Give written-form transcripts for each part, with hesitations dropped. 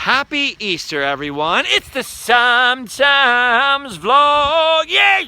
Happy Easter, everyone. It's the Sometimes Vlog. Yeah.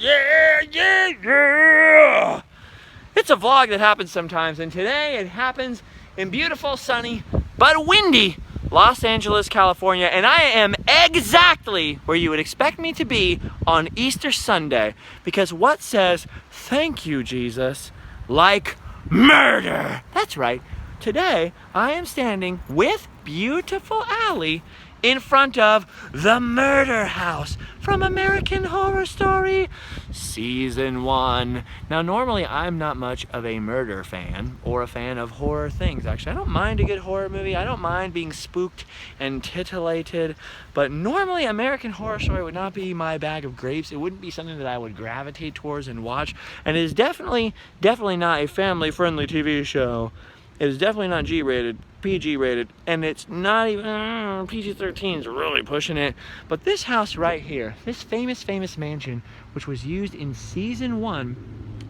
It's a vlog that happens sometimes, and today it happens in beautiful, sunny, but windy Los Angeles, California, and I am exactly where you would expect me to be on Easter Sunday, because what says, "Thank you, Jesus," like murder? That's right. Today, I am standing with beautiful Allie in front of the murder house from American Horror Story Season 1. Now, normally I'm not much of a murder fan or a fan of horror things. Actually, I don't mind a good horror movie. I don't mind being spooked and titillated, but normally American Horror Story would not be my bag of grapes. It wouldn't be something that I would gravitate towards and watch, and it is definitely not a family-friendly TV show. It is definitely not G-rated, PG-rated, and it's not even PG-13 is really pushing it. But this house right here, this famous mansion, which was used in Season 1,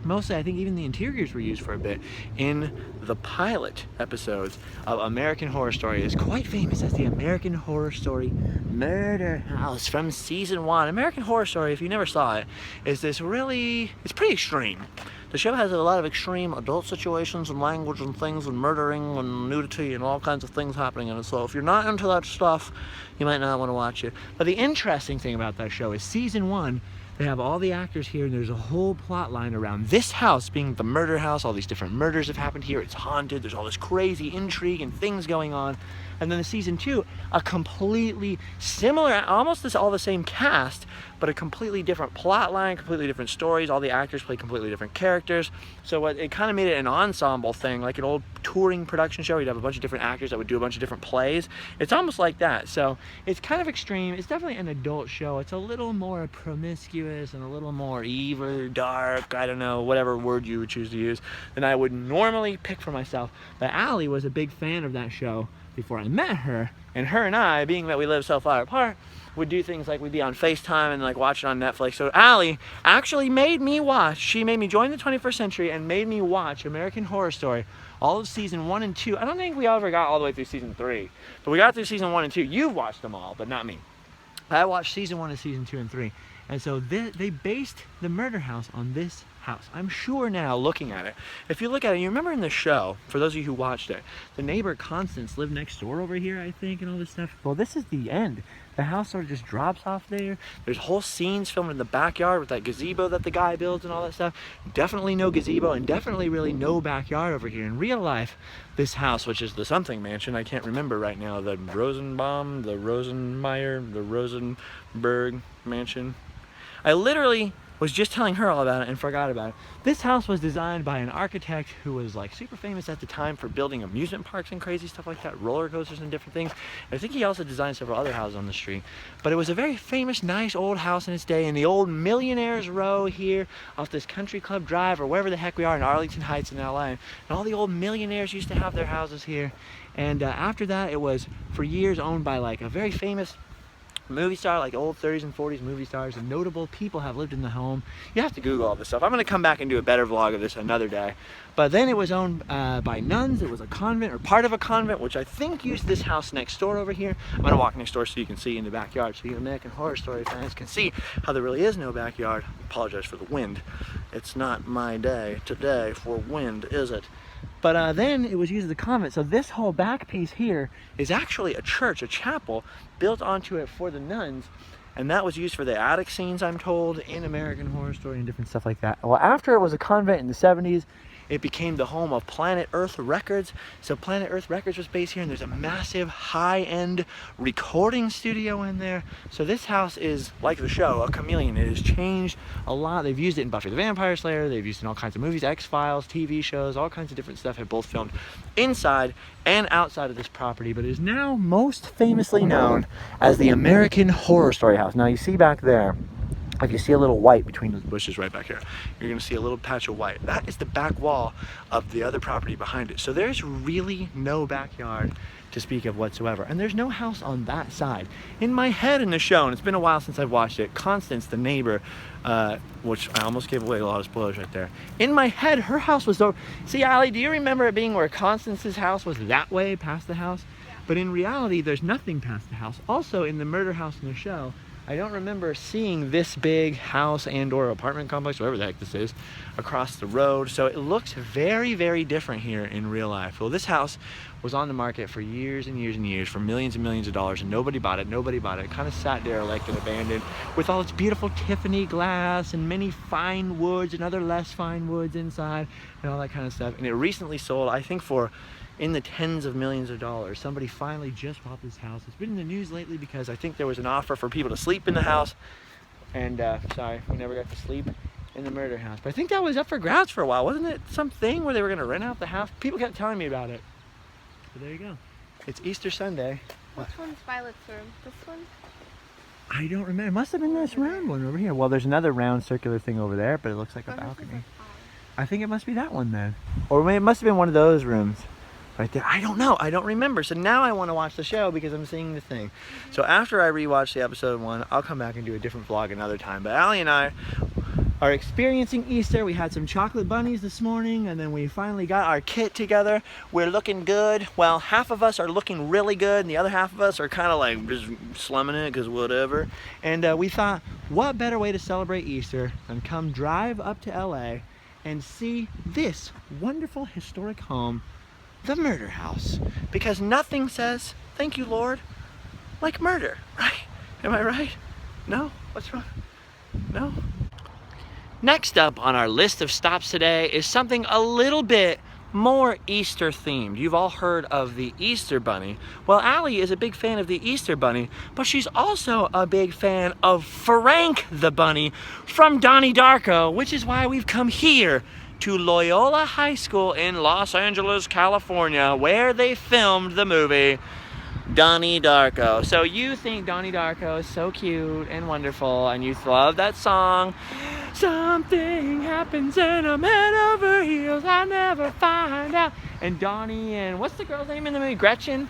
mostly I think even the interiors were used for a bit, in the pilot episodes of American Horror Story, is quite famous as the American Horror Story Murder House from Season 1. American Horror Story, if you never saw it, is this really, it's pretty extreme. The show has a lot of extreme adult situations and language and things and murdering and nudity and all kinds of things happening in it. So if you're not into that stuff, you might not want to watch it. But the interesting thing about that show is Season 1, they have all the actors here, and there's a whole plot line around this house being the murder house. All these different murders have happened here. It's haunted. There's all this crazy intrigue and things going on. And then in Season 2, a completely similar, almost all the same cast, but a completely different plot line, completely different stories. All the actors play completely different characters. So it kind of made it an ensemble thing, like an old touring production show. You'd have a bunch of different actors that would do a bunch of different plays. It's almost like that. So it's kind of extreme. It's definitely an adult show. It's a little more promiscuous and a little more evil, dark, I don't know, whatever word you would choose to use, than I would normally pick for myself. But Allie was a big fan of that show before I met her, and her and I, being that we live so far apart, would do things like we'd be on FaceTime and like watch it on Netflix. So Allie actually made me watch, she made me join the 21st century and made me watch American Horror Story, all of Season 1 and 2. I don't think we ever got all the way through Season 3, but we got through Season 1 and 2. You've watched them all, but not me. I watched Season 1 and Season 2 and 3. And so they based the murder house on this house. I'm sure now, looking at it, if you look at it, you remember in the show, for those of you who watched it, the neighbor Constance lived next door over here, I think, and all this stuff. Well, this is the end. The house sort of just drops off there. There's whole scenes filmed in the backyard with that gazebo that the guy builds and all that stuff. Definitely no gazebo, and definitely really no backyard over here. In real life, this house, which is the something mansion, I can't remember right now, the Rosenbaum, the Rosenmeyer, the Rosenberg mansion. I literally was just telling her all about it and forgot about it. This house was designed by an architect who was like super famous at the time for building amusement parks and crazy stuff like that, roller coasters and different things. And I think he also designed several other houses on the street. But it was a very famous, nice old house in its day, in the old Millionaires Row here off this Country Club Drive or wherever the heck we are in Arlington Heights in LA. And all the old millionaires used to have their houses here. And after that, it was for years owned by like a very famous movie star, like old 30s and 40s movie stars, and notable people have lived in the home. You have to Google all this stuff. I'm going to come back and do a better vlog of this another day. But then it was owned by nuns. It was a convent, or part of a convent, which I think used this house next door over here. I'm going to walk next door so you can see in the backyard, so you American Horror Story fans can see how there really is no backyard. I apologize for the wind. It's not my day today for wind, is it? But then it was used as a convent. So this whole back piece here is actually a church, a chapel, built onto it for the nuns. And that was used for the attic scenes, I'm told, in American Horror Story and different stuff like that. Well, after it was a convent in the 70s, it became the home of Planet Earth Records. So Planet Earth Records was based here, and there's a massive high-end recording studio in there. So this house is, like the show, a chameleon. It has changed a lot. They've used it in Buffy the Vampire Slayer. They've used it in all kinds of movies, X-Files, TV shows, all kinds of different stuff have both filmed inside and outside of this property, but it is now most famously known as the American Horror Story House. Now you see back there, if you see a little white between those bushes right back here, you're going to see a little patch of white. That is the back wall of the other property behind it. So there's really no backyard to speak of whatsoever. And there's no house on that side. In my head in the show, and it's been a while since I've watched it, Constance, the neighbor, which I almost gave away a lot of spoilers right there. In my head, her house was over. See, Allie, do you remember it being where Constance's house was that way past the house? But in reality, there's nothing past the house. Also, in the murder house in the show, I don't remember seeing this big house and or apartment complex, whatever the heck this is, across the road. So it looks very, very different here in real life. Well, this house was on the market for years and years and years for millions and millions of dollars, and nobody bought it, nobody bought it. It kind of sat derelict and abandoned with all its beautiful Tiffany glass and many fine woods and other less fine woods inside and all that kind of stuff. And it recently sold, I think, for in the tens of millions of dollars. Somebody finally just bought this house. It's been in the news lately because I think there was an offer for people to sleep in the house. And sorry, we never got to sleep in the murder house. But I think that was up for grabs for a while. Wasn't it something where they were gonna rent out the house? People kept telling me about it. So there you go. It's Easter Sunday. Which one's Violet's room? This one? I don't remember. It must have been this round one over here. Well, there's another round circular thing over there, but it looks like a balcony. I think it must be that one then. Or it must have been one of those rooms. Right there. I don't know. I don't remember. So now I want to watch the show because I'm seeing the thing. So after I rewatch the episode 1, I'll come back and do a different vlog another time. But Allie and I are experiencing Easter. We had some chocolate bunnies this morning, and then we finally got our kit together. We're looking good. Well, half of us are looking really good, and the other half of us are kind of like just slumming it because whatever. And we thought, what better way to celebrate Easter than come drive up to LA and see this wonderful historic home, the murder house, because nothing says thank you, Lord, like murder, right? Am I right? No? What's wrong? No? Next up on our list of stops today is something a little bit more Easter themed. You've all heard of the Easter Bunny. Well, Allie is a big fan of the Easter Bunny, but she's also a big fan of Frank the Bunny from Donnie Darko, which is why we've come here to Loyola High School in Los Angeles, California, where they filmed the movie Donnie Darko. So you think Donnie Darko is so cute and wonderful, and you love that song, something happens and I'm head over heels, I never find out. And Donnie and, what's the girl's name in the movie? Gretchen?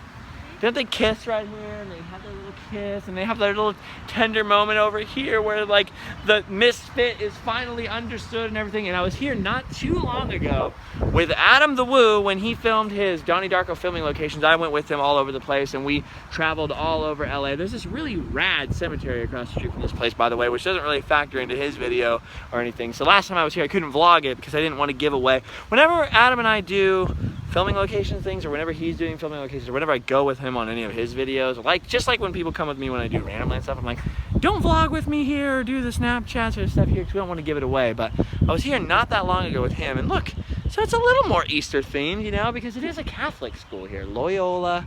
Don't they kiss right here, and they have their little kiss, and they have their little tender moment over here where like the misfit is finally understood and everything. And I was here not too long ago with Adam the Woo when he filmed his Donnie Darko filming locations. I went with him all over the place, and we traveled all over LA. There's this really rad cemetery across the street from this place, by the way, which doesn't really factor into his video or anything. So last time I was here, I couldn't vlog it because I didn't want to give away. Whenever Adam and I do filming location things, or whenever he's doing filming locations, or whenever I go with him on any of his videos, like just like when people come with me when I do Randomland stuff, I'm like, don't vlog with me here or do the Snapchats or stuff here because we don't want to give it away. But I was here not that long ago with him, and look, so it's a little more Easter themed, you know, because it is a Catholic school here, Loyola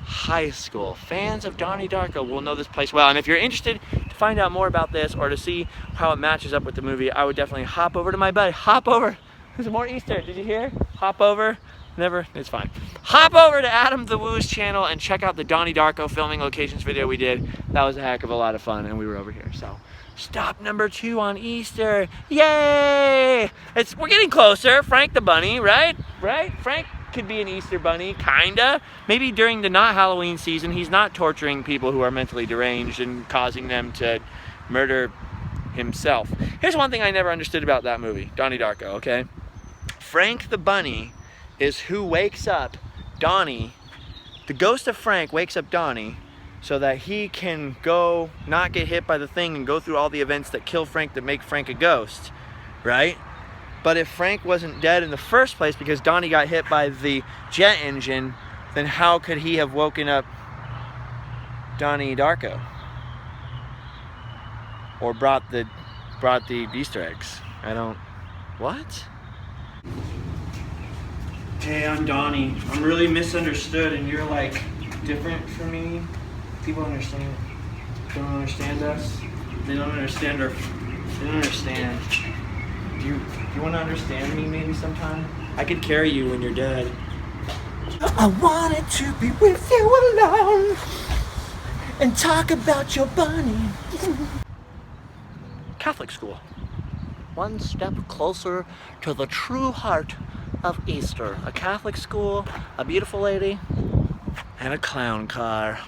High School. Fans of Donnie Darko will know this place well, and if you're interested to find out more about this or to see how it matches up with the movie, I would definitely hop over to my buddy. Hop over. There's more Easter. Did you hear? Hop over. Never? It's fine. Hop over to Adam the Woo's channel and check out the Donnie Darko filming locations video we did. That was a heck of a lot of fun, and we were over here. So, stop number 2 on Easter. Yay! We're getting closer. Frank the Bunny, right? Right? Frank could be an Easter Bunny, kinda. Maybe during the not Halloween season, he's not torturing people who are mentally deranged and causing them to murder himself. Here's one thing I never understood about that movie, Donnie Darko, okay? Frank the Bunny is who wakes up Donnie. The ghost of Frank wakes up Donnie so that he can go not get hit by the thing and go through all the events that kill Frank that make Frank a ghost, right? But if Frank wasn't dead in the first place because Donnie got hit by the jet engine, then how could he have woken up Donnie Darko? Or brought the Easter eggs? What? Hey, I'm Donnie. I'm really misunderstood, and you're like different for me. People don't understand us. They don't understand They don't understand. Do you want to understand me maybe sometime? I could carry you when you're dead. I wanted to be with you alone and talk about your bunny. Catholic school. One step closer to the true heart of Easter. A Catholic school, a beautiful lady, and a clown car.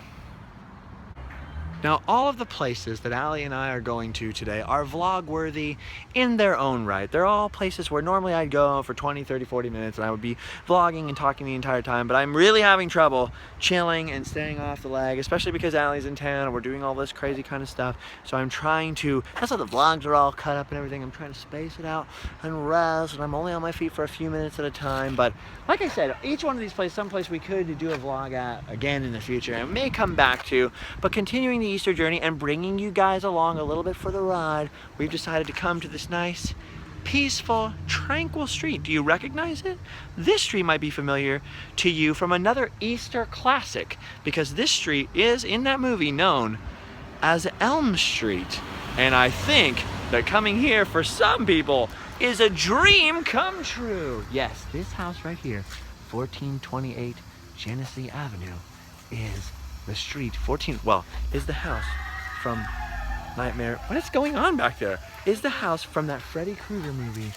Now, all of the places that Allie and I are going to today are vlog-worthy in their own right. They're all places where normally I'd go for 20, 30, 40 minutes and I would be vlogging and talking the entire time, but I'm really having trouble chilling and staying off the leg, especially because Allie's in town and we're doing all this crazy kind of stuff. So I'm trying to, that's why the vlogs are all cut up and everything. I'm trying to space it out and rest, and I'm only on my feet for a few minutes at a time. But like I said, each one of these places, someplace we could do a vlog at again in the future and may come back to, but continuing the Easter journey and bringing you guys along a little bit for the ride, we've decided to come to this nice, peaceful, tranquil street. Do you recognize it? This street might be familiar to you from another Easter classic, because this street is, in that movie, known as Elm Street. And I think that coming here for some people is a dream come true. Yes, this house right here, 1428 Genesee Avenue, is the street, is the house from Nightmare. What is going on back there? Is the house from that Freddy Kruger movie,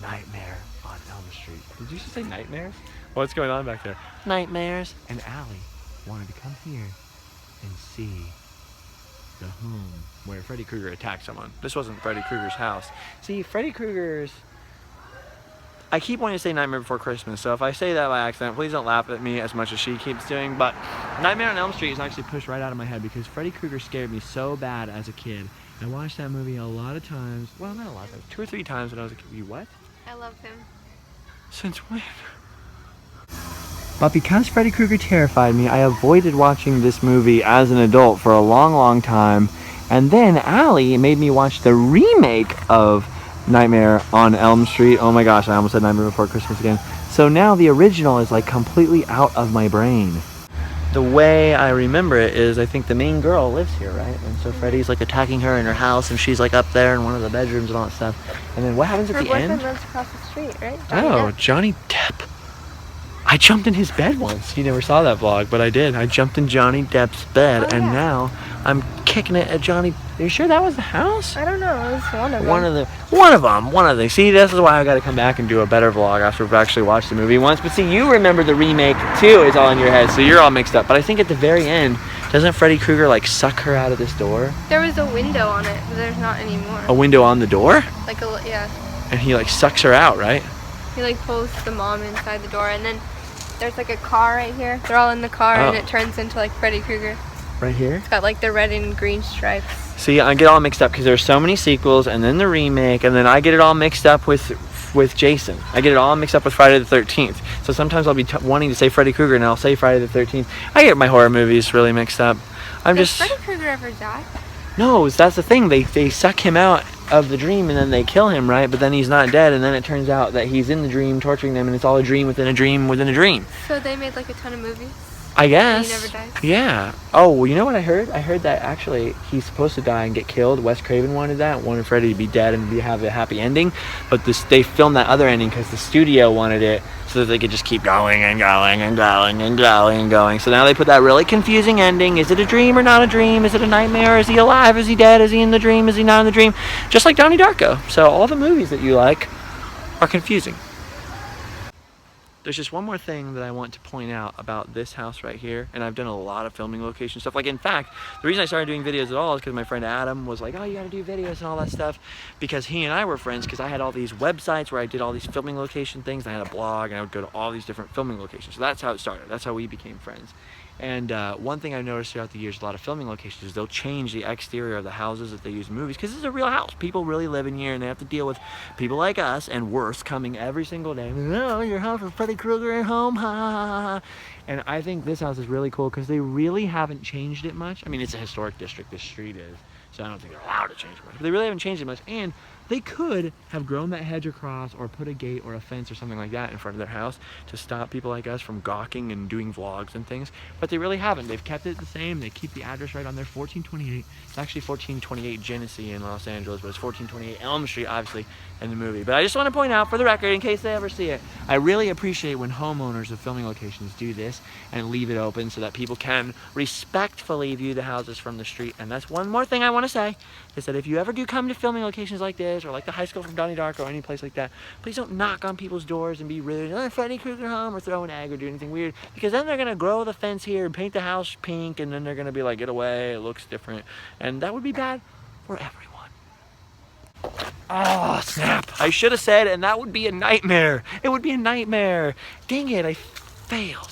Nightmare on Elm Street. Did you just say nightmares? What's going on back there? Nightmares. And Allie wanted to come here and see the home where Freddy Krueger attacked someone. This wasn't Freddy Krueger's house. See, Freddy Krueger's, I keep wanting to say Nightmare Before Christmas, so if I say that by accident, please don't laugh at me as much as she keeps doing, but Nightmare on Elm Street is actually pushed right out of my head because Freddy Krueger scared me so bad as a kid. I watched that movie a lot of times, well, not a lot of times, 2 or 3 times when I was a kid. You what? I love him. Since when? But because Freddy Krueger terrified me, I avoided watching this movie as an adult for a long, long time, and then Allie made me watch the remake of Nightmare on Elm Street. Oh my gosh, I almost said Nightmare Before Christmas again. So now the original is like completely out of my brain. The way I remember it is I think the main girl lives here, right? And so Freddy's like attacking her in her house and she's like up there in one of the bedrooms and all that stuff. And then what happens at the end? Her boyfriend lives across the street, right? Johnny Depp. I jumped in his bed once. You never saw that vlog, but I did. I jumped in Johnny Depp's bed, and now I'm kicking it at Johnny. Are you sure that was the house? I don't know. It was one of them. One of them. See, this is why I got to come back and do a better vlog after we've actually watched the movie once. But see, you remember the remake too. It's all in your head, so you're all mixed up. But I think at the very end, doesn't Freddy Krueger like suck her out of this door? There was a window on it, but there's not anymore. A window on the door? Like yeah. And he like sucks her out, right? He like pulls the mom inside the door, and then there's like a car right here. They're all in the car, and it turns into like Freddy Krueger. Right here? It's got like the red and green stripes. See, I get all mixed up because there's so many sequels, and then the remake, and then I get it all mixed up with Jason. I get it all mixed up with Friday the 13th. So sometimes I'll be wanting to say Freddy Krueger, and I'll say Friday the 13th. I get my horror movies really mixed up. Does Freddy Krueger ever die? No, that's the thing. They suck him out of the dream, and then they kill him, right? But then he's not dead, and then it turns out that he's in the dream torturing them, and it's all a dream within a dream within a dream. So they made like a ton of movies? I guess. He never dies? Yeah. Oh, well, you know what I heard? I heard that actually he's supposed to die and get killed. Wes Craven wanted that, wanted Freddy to be dead and have a happy ending. But they filmed that other ending because the studio wanted it so that they could just keep going and going and going and going and going. So now they put that really confusing ending. Is it a dream or not a dream? Is it a nightmare? Is he alive? Is he dead? Is he in the dream? Is he not in the dream? Just like Donnie Darko. So all the movies that you like are confusing. There's just one more thing that I want to point out about this house right here, and I've done a lot of filming location stuff. Like, in fact, the reason I started doing videos at all is because my friend Adam was like, oh, you gotta do videos and all that stuff, because he and I were friends, because I had all these websites where I did all these filming location things. I had a blog, and I would go to all these different filming locations. So that's how it started. That's how we became friends. And one thing I've noticed throughout the years, a lot of filming locations, is they'll change the exterior of the houses that they use in movies, because this is a real house. People really live in here, and they have to deal with people like us and worse coming every single day. Oh, your house is Freddy Krueger at home, ha ha ha ha. And I think this house is really cool because they really haven't changed it much. I mean, it's a historic district, this street is, so I don't think they're allowed to change it much. But they really haven't changed it much, and they could have grown that hedge across or put a gate or a fence or something like that in front of their house to stop people like us from gawking and doing vlogs and things, but they really haven't. They've kept it the same. They keep the address right on there, 1428. It's actually 1428 Genesee in Los Angeles, but it's 1428 Elm Street, obviously, in the movie. But I just want to point out, for the record, in case they ever see it, I really appreciate when homeowners of filming locations do this and leave it open so that people can respectfully view the houses from the street. And that's one more thing I want to say, is that if you ever do come to filming locations like this, is, or like the high school from Donnie Darko, or any place like that, please don't knock on people's doors and be rude. Freddy Kruger home, or throw an egg, or do anything weird, because then they're gonna grow the fence here and paint the house pink, and then they're gonna be like, get away, it looks different, and that would be bad for everyone. Oh, snap. I should have said, and that would be a nightmare. It would be a nightmare. Dang it, I failed.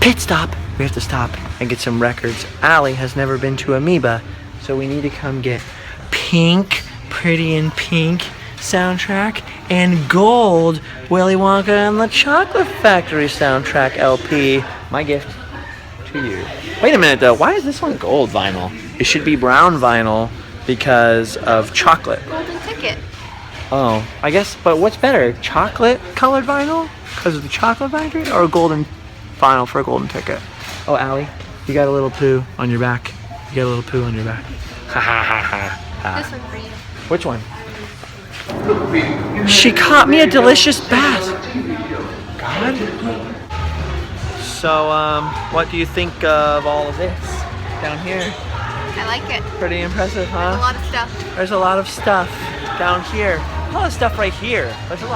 Pit stop. We have to stop and get some records. Allie has never been to Amoeba, so we need to come get Pink, Pretty in Pink soundtrack, and Gold, Willy Wonka and the Chocolate Factory soundtrack LP. My gift to you. Wait a minute though, why is this one gold vinyl? It should be brown vinyl because of chocolate. Golden ticket. Oh, I guess, but what's better? Chocolate colored vinyl because of the chocolate factory, or golden vinyl for a golden ticket? Oh, Allie, you got a little poo on your back. You got a little poo on your back. Ha ha ha ha. This one for you. Which one? She caught me a delicious bat. God. So, what do you think of all of this down here? I like it. Pretty impressive, huh? There's a lot of stuff. There's a lot of stuff down here. A lot of stuff right here. There's a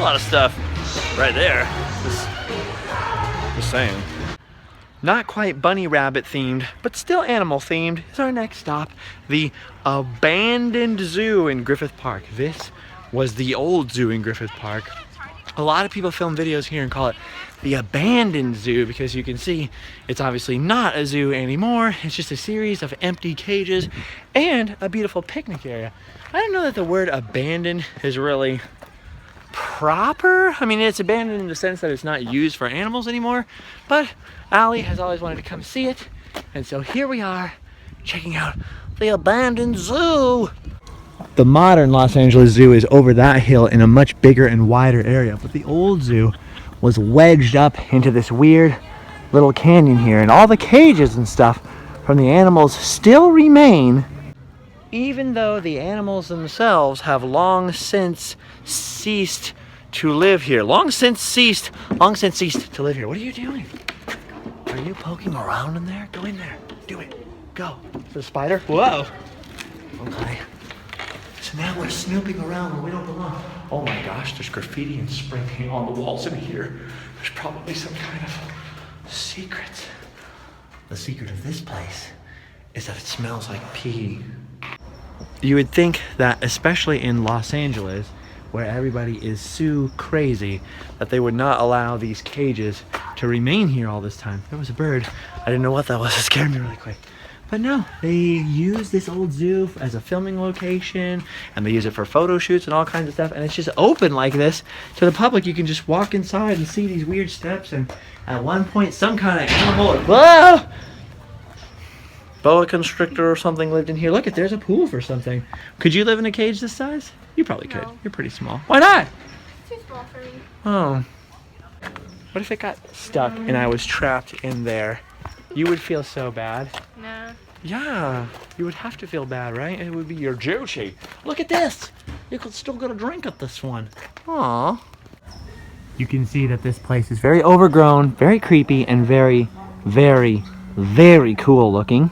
lot of stuff right there. Just saying. Not quite bunny rabbit themed, but still animal themed is our next stop. The abandoned zoo in Griffith Park. This was the old zoo in Griffith Park. A lot of people film videos here and call it the abandoned zoo because you can see it's obviously not a zoo anymore. It's just a series of empty cages and a beautiful picnic area. I don't know that the word abandoned is really proper. I mean, it's abandoned in the sense that it's not used for animals anymore, but Allie has always wanted to come see it, and so here we are checking out the abandoned zoo. The modern Los Angeles Zoo is over that hill in a much bigger and wider area, but the old zoo was wedged up into this weird little canyon here, and all the cages and stuff from the animals still remain, even though the animals themselves have long since ceased to live here. Long since ceased to live here. What are you doing? Are you poking around in there? Go in there. Do it. Go. Is it a spider? Whoa. Okay. So now we're snooping around where we don't belong. Oh my gosh, there's graffiti and spray paint on the walls in here. There's probably some kind of secret. The secret of this place is that it smells like pee. You would think that, especially in Los Angeles, where everybody is so crazy, that they would not allow these cages to remain here all this time. There was a bird. I didn't know what that was. It scared me really quick. But no, they use this old zoo as a filming location, and they use it for photo shoots and all kinds of stuff, and it's just open like this to the public. You can just walk inside and see these weird steps, and at one point some kind of animal, whoa! Boa constrictor or something lived in here. Look, there's a pool for something. Could you live in a cage this size? You probably could. No. You're pretty small. Why not? It's too small for me. Oh. What if it got stuck and I was trapped in there? You would feel so bad. Nah. Yeah, you would have to feel bad, right? It would be your duty. Look at this. You could still get a drink at this one. Aww. You can see that this place is very overgrown, very creepy, and very, very, very cool looking.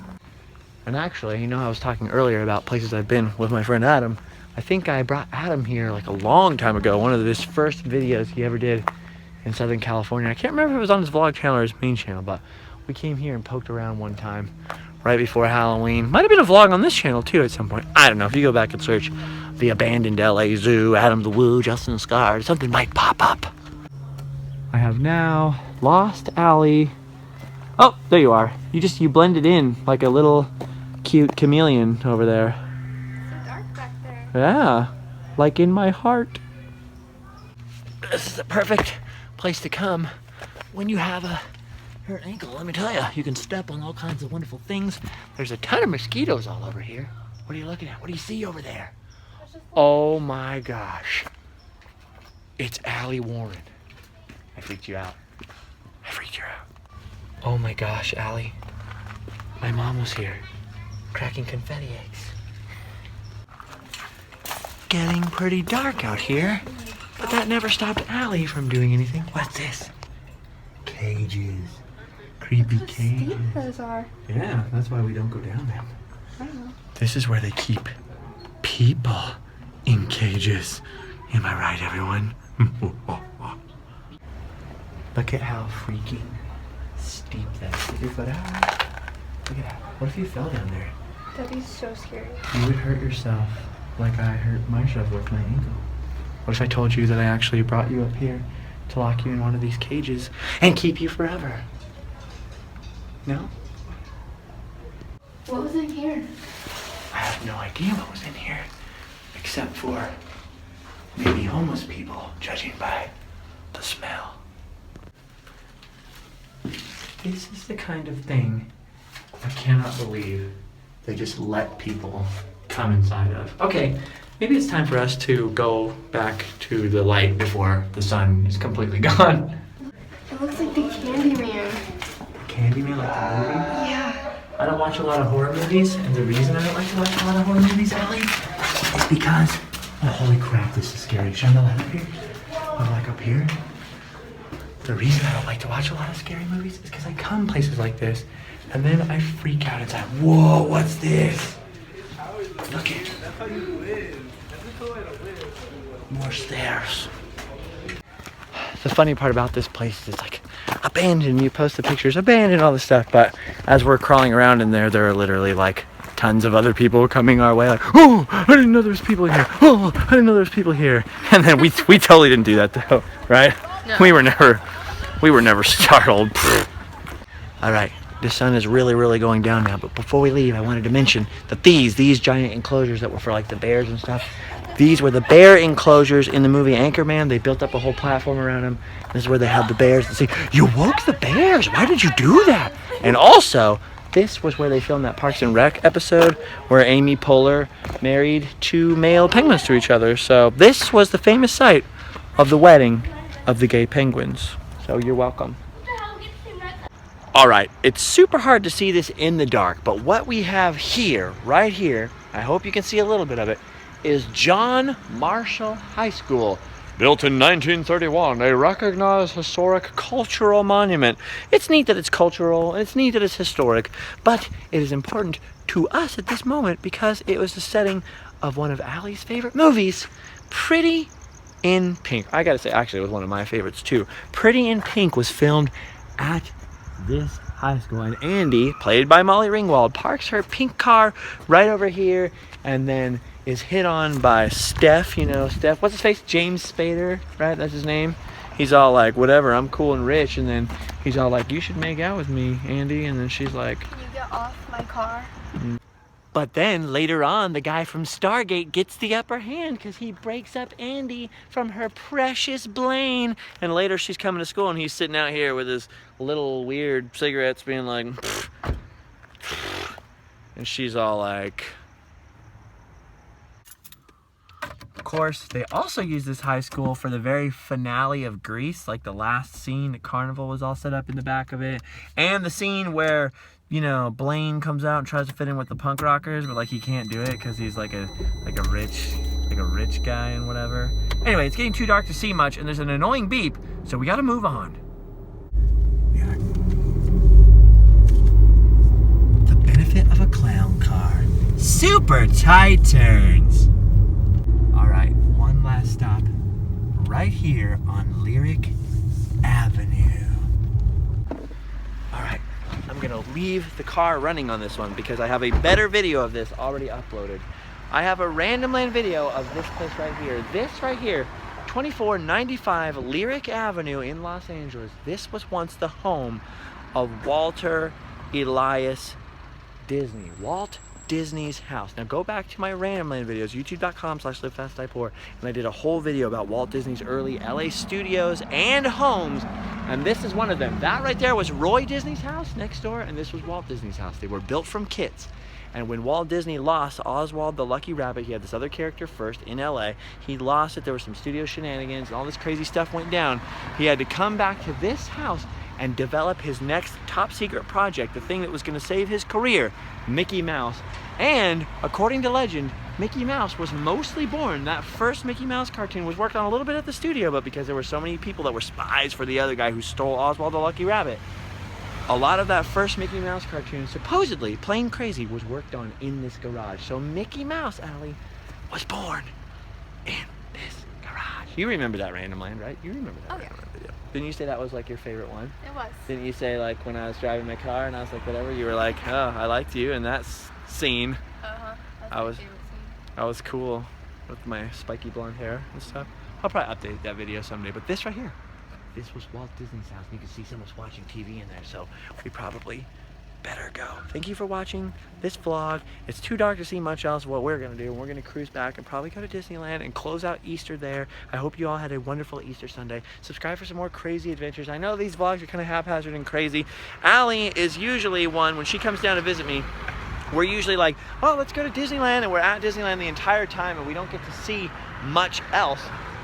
And actually, you know, I was talking earlier about places I've been with my friend Adam. I think I brought Adam here like a long time ago. One of his first videos he ever did in Southern California. I can't remember if it was on his vlog channel or his main channel, but we came here and poked around one time right before Halloween. Might have been a vlog on this channel too at some point. I don't know. If you go back and search the abandoned LA Zoo, Adam the Woo, Justin Scarred, something might pop up. I have now lost Allie. Oh, there you are. You blended in like a little cute chameleon over there. It's so dark back there. Yeah, like in my heart. This is the perfect place to come when you have a hurt ankle. Let me tell you, you can step on all kinds of wonderful things. There's a ton of mosquitoes all over here. What are you looking at? What do you see over there? Oh my gosh. It's Allie Warren. I freaked you out. I freaked you out. Oh my gosh, Allie. My mom was here, cracking confetti eggs. Getting pretty dark out here, but that never stopped Allie from doing anything. What's this? Cages. Creepy cages. Steep those are. Yeah, that's why we don't go down them. I don't know. This is where they keep people. in cages. Am I right, everyone? Look at how freaking steep that is. Stick your foot out. Look at that. What if you fell down there? That'd be so scary. You would hurt yourself like I hurt myself with my ankle. What if I told you that I actually brought you up here to lock you in one of these cages and keep you forever? No? What was in here? I have no idea what was in here, except for maybe homeless people, judging by the smell. This is the kind of thing I cannot believe they just let people come inside of. Okay, maybe it's time for us to go back to the light before the sun is completely gone. It looks like the Candyman. Candyman, like the movie? Yeah. I don't watch a lot of horror movies, and the reason I don't like to watch a lot of horror movies, Ellie, is because, oh, holy crap, this is scary. Shine the light up here. I'm like up here. The reason I don't like to watch a lot of scary movies is because I come places like this, and then I freak out inside. Whoa, what's this? Look at it. That's how you live. That's the way to live. More stairs. The funny part about this place is it's like abandoned. You post the pictures, abandoned, all this stuff. But as we're crawling around in there, there are literally like tons of other people coming our way. Like, oh, I didn't know there was people here. Oh, I didn't know there was people here. And then we totally didn't do that though, right? No. We were never startled. All right. The sun is really going down now, but before we leave, I wanted to mention that these giant enclosures that were for like the bears and stuff, these were the bear enclosures in the movie Anchorman. They built up a whole platform around them. This is where they had the bears to see, you woke the bears, why did you do that? And also, this was where they filmed that Parks and Rec episode where Amy Poehler married 2 male penguins to each other. So this was the famous site of the wedding of the gay penguins. So you're welcome. All right, it's super hard to see this in the dark, but what we have here, right here, I hope you can see a little bit of it, is John Marshall High School. Built in 1931, a recognized historic cultural monument. It's neat that it's cultural, and it's neat that it's historic, but it is important to us at this moment because it was the setting of one of Allie's favorite movies, Pretty in Pink. I gotta say, actually, it was one of my favorites too. Pretty in Pink was filmed at this high school, and Andy, played by Molly Ringwald, parks her pink car right over here and then is hit on by Steph, you know, Steph, what's his face? James Spader, right? That's his name. He's all like, whatever, I'm cool and rich, and then he's all like, you should make out with me, Andy, and then she's like, Can you get off my car? But then later on, the guy from Stargate gets the upper hand because he breaks up Andy from her precious Blaine. And later she's coming to school and he's sitting out here with his little weird cigarettes being like, and she's all like, of course, they also use this high school for the very finale of Grease, like the last scene. The carnival was all set up in the back of it. And the scene where, you know, Blaine comes out and tries to fit in with the punk rockers, but like he can't do it because he's like a rich guy and whatever. Anyway, it's getting too dark to see much, and there's an annoying beep, so we gotta move on. Yeah. The benefit of a clown car. Super tight turns. All right, one last stop right here on Lyric Avenue. All right. I'm gonna leave the car running on this one because I have a better video of this already uploaded. I have a random land video of this place right here. This right here, 2495 Lyric Avenue in Los Angeles. This was once the home of Walter Elias Disney. Walt Disney's house. Now go back to my random land videos, youtube.com/livefastdiepoor, and I did a whole video about Walt Disney's early LA studios and homes, and this is one of them. That right there was Roy Disney's house next door, and this was Walt Disney's house. They were built from kits. And when Walt Disney lost Oswald the Lucky Rabbit, he had this other character first in LA. He lost it. There were some studio shenanigans and all this crazy stuff went down. He had to come back to this house and develop his next top secret project, the thing that was going to save his career, Mickey Mouse. And according to legend, Mickey Mouse was mostly born. That first Mickey Mouse cartoon was worked on a little bit at the studio, but because there were so many people that were spies for the other guy who stole Oswald the Lucky Rabbit, a lot of that first Mickey Mouse cartoon, supposedly, plain crazy, was worked on in this garage. So Mickey Mouse, Allie, was born in this garage. You remember that Random Land, right? You remember that Random Land video. Didn't you say that was like your favorite one? It was. Didn't you say like when I was driving my car and I was like whatever, you were like, oh, I liked you in that scene. Uh-huh. That's I my was- favorite scene. I was cool with my spiky blonde hair and stuff. I'll probably update that video someday, but this right here, this was Walt Disney's house. You can see someone's watching TV in there, so we probably better go. Thank you for watching this vlog. It's too dark to see much else of what we're gonna do. We're gonna cruise back and probably go to Disneyland and close out Easter there. I hope you all had a wonderful Easter Sunday. Subscribe for some more crazy adventures. I know these vlogs are kind of haphazard and crazy. Allie is usually one, when she comes down to visit me, we're usually like, oh, let's go to Disneyland, and we're at Disneyland the entire time and we don't get to see much else.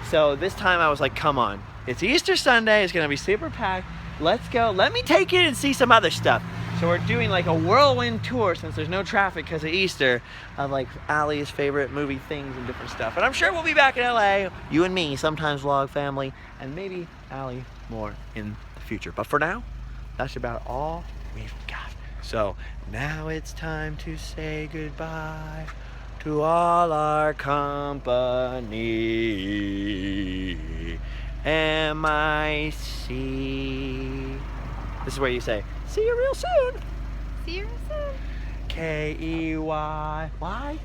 So this time I was like, come on. It's Easter Sunday, it's gonna be super packed. Let's go, let me take you and see some other stuff. So we're doing like a whirlwind tour since there's no traffic because of Easter of like Allie's favorite movie things and different stuff. And I'm sure we'll be back in LA, you and me, sometimes vlog family, and maybe Allie more in the future. But for now, that's about all we've got. So now it's time to say goodbye to all our company. M-I-C. This is where you say, see you real soon. See you soon. K-E-Y. Why?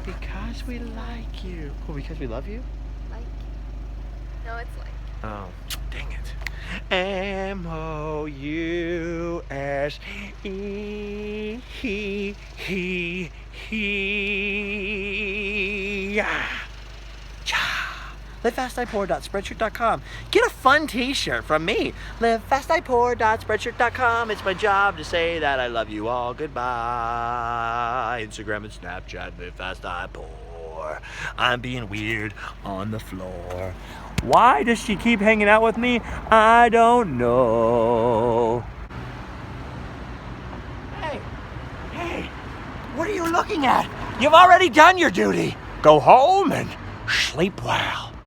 Because we like you. Oh, because we love you? Like. No, it's like. Oh, dang it. M-O-U-S-E-He. LiveFastIPoor.Spreadshirt.com. Get a fun t-shirt from me. LiveFastIPoor.Spreadshirt.com. It's my job to say that I love you all. Goodbye. Instagram and Snapchat, LiveFastIPoor. I'm being weird on the floor. Why does she keep hanging out with me? I don't know. Hey, what are you looking at? You've already done your duty. Go home and sleep well.